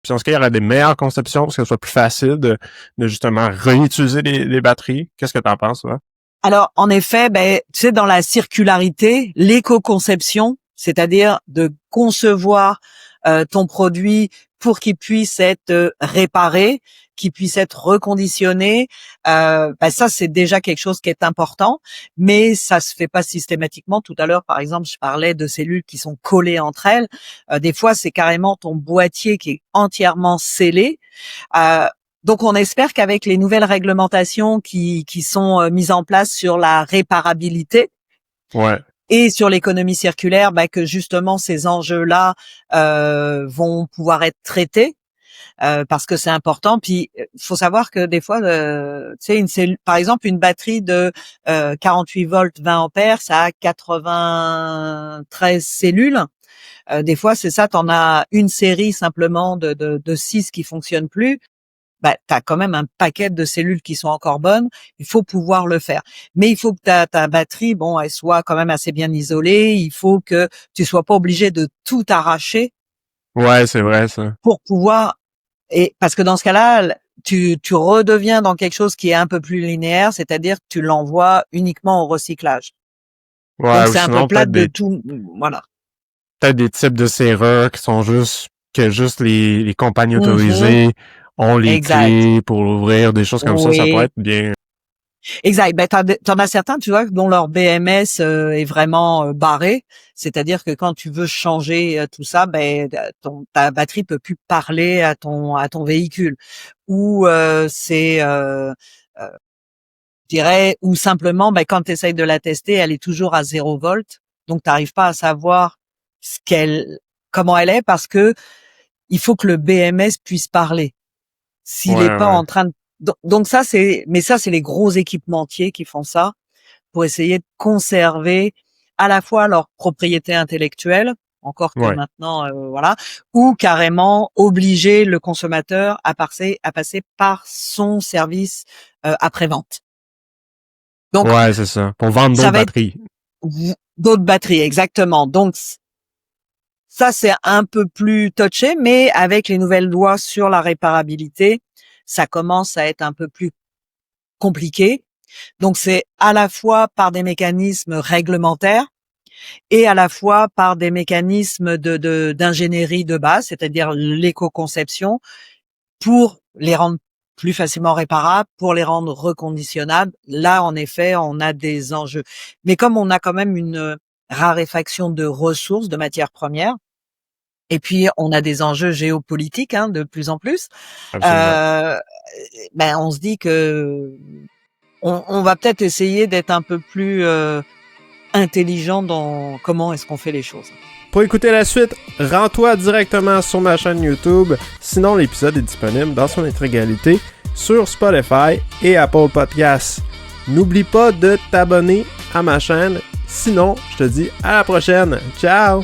conceptions? Est-ce qu'il y aurait des meilleures conceptions pour que ce soit plus facile de justement réutiliser les batteries? Qu'est-ce que tu en penses, là? Alors, en effet, tu sais, dans la circularité, l'éco-conception, c'est-à-dire de concevoir ton produit pour qu'il puisse être réparé, qu'il puisse être reconditionné, ça c'est déjà quelque chose qui est important, mais ça se fait pas systématiquement. Tout à l'heure, par exemple, je parlais de cellules qui sont collées entre elles. Des fois, c'est carrément ton boîtier qui est entièrement scellé. Donc, on espère qu'avec les nouvelles réglementations qui sont mises en place sur la réparabilité, ouais, et sur l'économie circulaire, que justement ces enjeux-là vont pouvoir être traités parce que c'est important. Puis, faut savoir que des fois, tu sais, par exemple, une batterie de 48 volts, 20 ampères, ça a 93 cellules. Des fois, c'est ça, t'en as une série simplement de 6 qui fonctionne plus. T'as quand même un paquet de cellules qui sont encore bonnes. Il faut pouvoir le faire. Mais il faut que ta batterie, elle soit quand même assez bien isolée. Il faut que tu sois pas obligé de tout arracher. Ouais, c'est vrai, ça. Pour pouvoir, parce que dans ce cas-là, tu redeviens dans quelque chose qui est un peu plus linéaire, c'est-à-dire que tu l'envoies uniquement au recyclage. Ouais, donc c'est un peu plate de tout, voilà. Peut-être des types de serrures qui sont juste les compagnies autorisées ont les clés pour l'ouvrir, des choses comme ça pourrait être bien. Exact. T'en as certains, tu vois, dont leur BMS est vraiment barré. C'est-à-dire que quand tu veux changer tout ça, ta batterie peut plus parler à ton véhicule. Ou je dirais, ou simplement, quand tu essayes de la tester, elle est toujours à 0 volts. Donc t'arrives pas à savoir comment elle est, parce que il faut que le BMS puisse parler. S'il est pas en train de... Donc ça, c'est les gros équipementiers qui font ça pour essayer de conserver à la fois leur propriété intellectuelle, encore que maintenant, ou carrément obliger le consommateur à passer par son service après-vente. Donc, c'est ça. Pour vendre d'autres batteries. D'autres batteries, exactement. Donc, ça, c'est un peu plus touché, mais avec les nouvelles lois sur la réparabilité, ça commence à être un peu plus compliqué. Donc, c'est à la fois par des mécanismes réglementaires et à la fois par des mécanismes d'ingénierie de base, c'est-à-dire l'éco-conception, pour les rendre plus facilement réparables, pour les rendre reconditionnables. Là, en effet, on a des enjeux. Mais comme on a quand même une raréfaction de ressources, de matières premières, et puis on a des enjeux géopolitiques de plus en plus, on se dit que on va peut-être essayer d'être un peu plus intelligent dans comment est-ce qu'on fait les choses. Pour écouter la suite, rends-toi directement sur ma chaîne YouTube. Sinon, l'épisode est disponible dans son intégralité sur Spotify et Apple Podcasts. N'oublie pas de t'abonner à ma chaîne. Sinon, je te dis à la prochaine. Ciao!